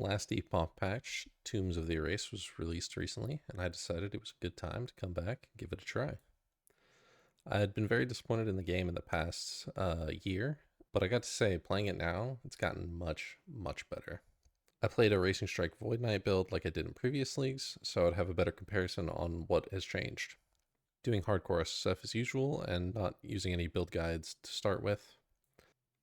last Epoch patch, Tombs of the Erased, was released recently, and I decided it was a good time to come back and give it a try. I had been very disappointed in the game in the past year, but I got to say, playing it now, it's gotten much, much better. I played a Racing Strike Void Knight build like I did in previous leagues, so I'd have a better comparison on what has changed. Doing hardcore SSF as usual, and not using any build guides to start with.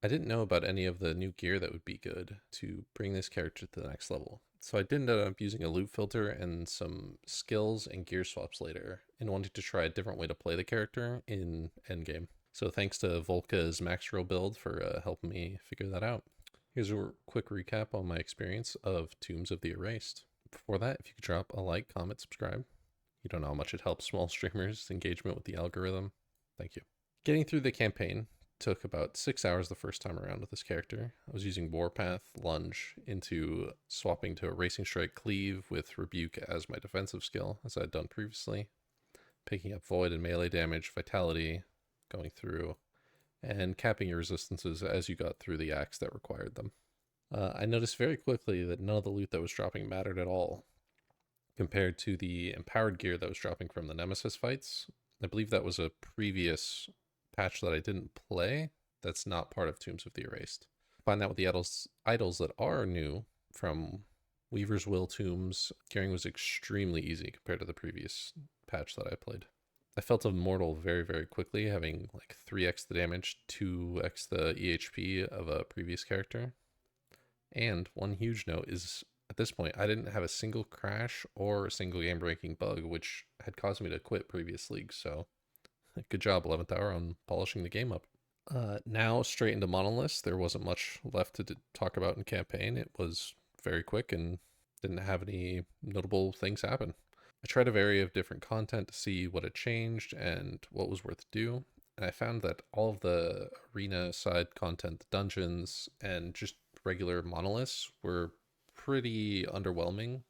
I didn't know about any of the new gear that would be good to bring this character to the next level. So I did end up using a loot filter and some skills and gear swaps later in wanting to try a different way to play the character in endgame. So thanks to Volka's max roll build for helping me figure that out. Here's a quick recap on my experience of Tombs of the Erased. Before that, if you could drop a like, comment, subscribe. You don't know how much it helps small streamers' engagement with the algorithm. Thank you. Getting through the campaign took about 6 hours the first time around with this character. I was using Warpath, Lunge, into swapping to a Racing Strike Cleave with Rebuke as my defensive skill, as I had done previously, picking up Void and melee damage, Vitality, going through, and capping your resistances as you got through the acts that required them. I noticed very quickly that none of the loot that was dropping mattered at all, compared to the empowered gear that was dropping from the Nemesis fights. I believe that was a previous patch that I didn't play that's not part of Tombs of the Erased. Find that with the idols that are new from Weaver's Will Tombs, gearing was extremely easy compared to the previous patch that I played. I felt immortal very, very quickly, having like 3x the damage, 2x the EHP of a previous character. And one huge note is, at this point, I didn't have a single crash or a single game-breaking bug, which had caused me to quit previous leagues, so good job, 11th hour, on polishing the game up. Now, straight into Monolith. There wasn't much left to talk about in campaign. It was very quick and didn't have any notable things happen. I tried a variety of different content to see what had changed and what was worth to do, and I found that all of the arena side content, the dungeons, and just regular monoliths were pretty underwhelming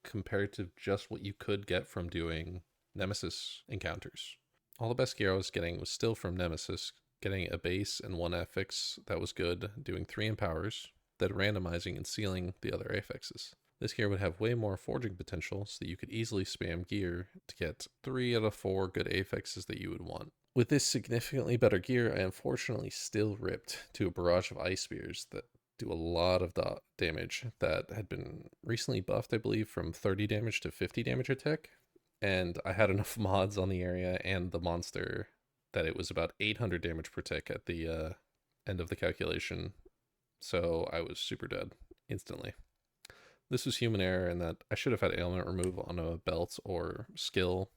compared to just what you could get from doing Nemesis encounters. All the best gear I was getting was still from Nemesis, getting a base and one affix that was good, doing 3 empowers, then randomizing and sealing the other affixes. This gear would have way more forging potential, so that you could easily spam gear to get 3 out of 4 good affixes that you would want. With this significantly better gear, I unfortunately still ripped to a barrage of ice spears that do a lot of damage that had been recently buffed, I believe, from 30 damage to 50 damage a tick. And I had enough mods on the area and the monster that it was about 800 damage per tick at the end of the calculation. So I was super dead instantly. This was human error in that I should have had ailment remove on a belt or skill,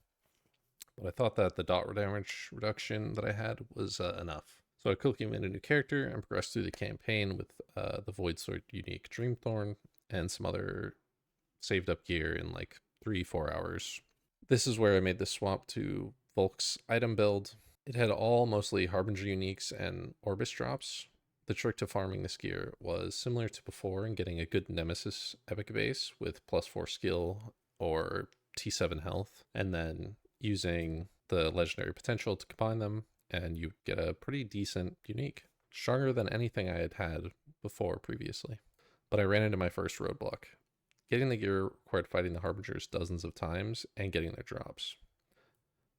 but I thought that the dot damage reduction that I had was enough. So I quickly made a new character and progressed through the campaign with the Void Sword unique Dreamthorn and some other saved up gear in like 3-4 hours. This is where I made the swap to Volk's item build. It had all mostly Harbinger uniques and Orbis drops. The trick to farming this gear was similar to before in getting a good Nemesis epic base with +4 skill or T7 health, and then using the legendary potential to combine them, and you get a pretty decent unique. Stronger than anything I had had before previously. But I ran into my first roadblock. Getting the gear required fighting the Harbingers dozens of times and getting their drops.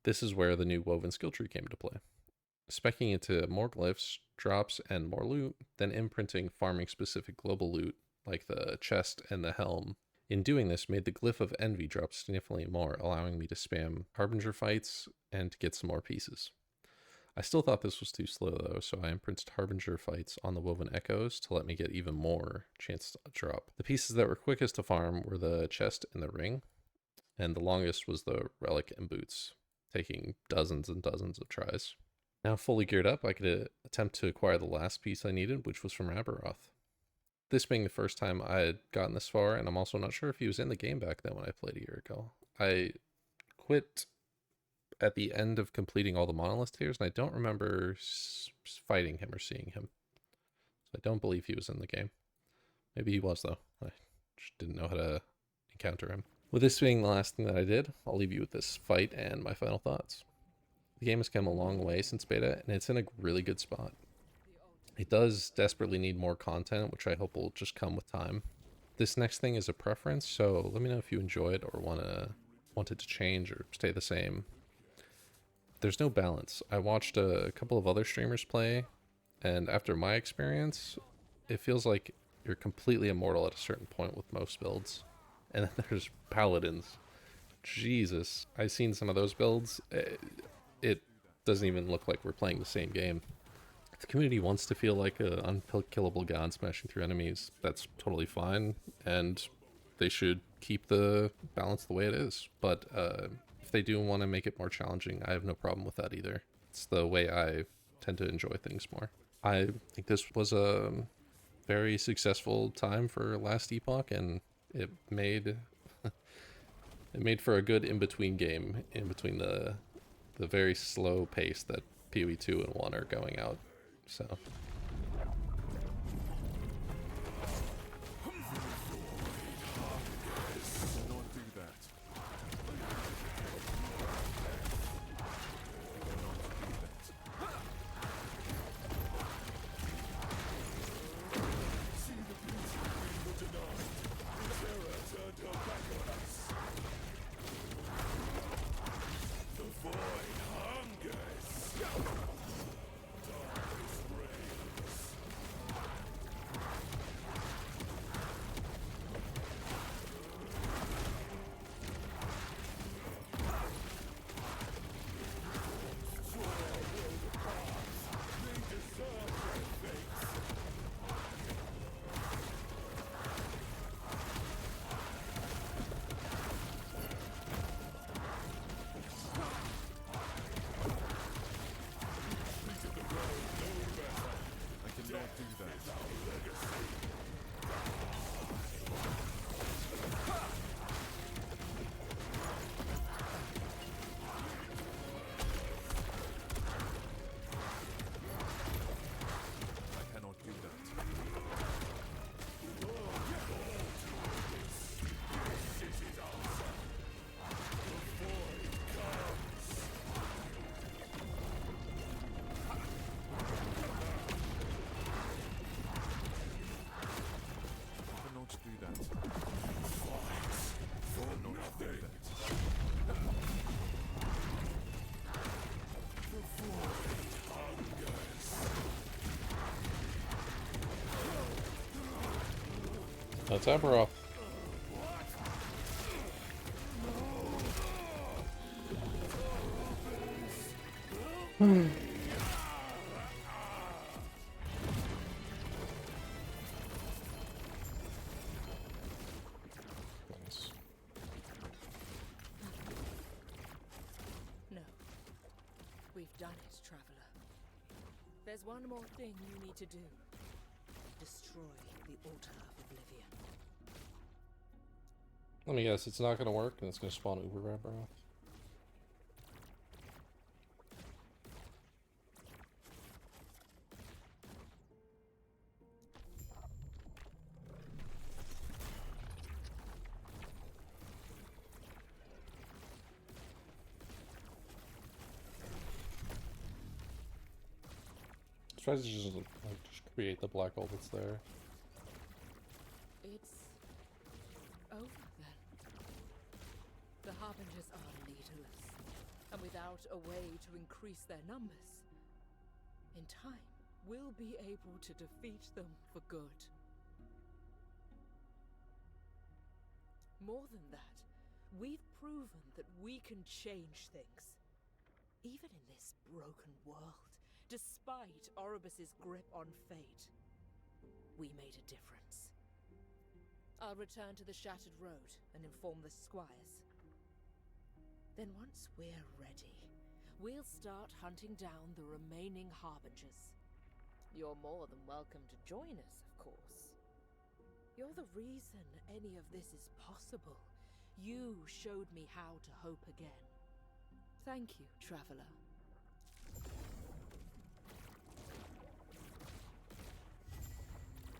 This is where the new woven skill tree came into play. Specking into more glyphs, drops, and more loot, then imprinting farming specific global loot like the chest and the helm. In doing this, made the glyph of envy drop significantly more, allowing me to spam Harbinger fights and to get some more pieces. I still thought this was too slow though, so I imprinted Harbinger fights on the woven echoes to let me get even more chance to drop. The pieces that were quickest to farm were the chest and the ring, and the longest was the relic and boots, taking dozens and dozens of tries. Now fully geared up, I could attempt to acquire the last piece I needed, which was from Aberoth. This being the first time I had gotten this far, and I'm also not sure if he was in the game back then when I played a year ago. I quit at the end of completing all the monolith tiers, and I don't remember fighting him or seeing him. So I don't believe he was in the game. Maybe he was, though. I just didn't know how to encounter him. With this being the last thing that I did, I'll leave you with this fight and my final thoughts. The game has come a long way since beta, and it's in a really good spot. It does desperately need more content, which I hope will just come with time. This next thing is a preference, so let me know if you enjoy it or want it to change or stay the same. There's no balance. I watched a couple of other streamers play, and after my experience, it feels like you're completely immortal at a certain point with most builds. And then there's paladins. Jesus, I've seen some of those builds. It doesn't even look like we're playing the same game. If the community wants to feel like an unkillable god smashing through enemies, that's totally fine, and they should keep the balance the way it is. But if they do want to make it more challenging, I have no problem with that either. It's the way I tend to enjoy things more. I think this was a very successful time for last Epoch, and it made it made for a good in-between game, in between the very slow pace that PoE 2 and 1 are going out. So that's Aberoth. No. We've done it, Traveler. There's one more thing you need to do. Destroy the altar of Oblivion. Let me guess, it's not going to work, and it's going to spawn Uber Aberoth. Tries to just create the black hole that's there. It's over then. The Harbingers are leaderless, and without a way to increase their numbers, in time we'll be able to defeat them for good. More than that, we've proven that we can change things, even in this broken world. Despite Oribus's grip on fate, we made a difference. I'll return to the Shattered Road and inform the squires. Then once we're ready, we'll start hunting down the remaining Harbingers. You're more than welcome to join us, of course. You're the reason any of this is possible. You showed me how to hope again. Thank you, Traveler.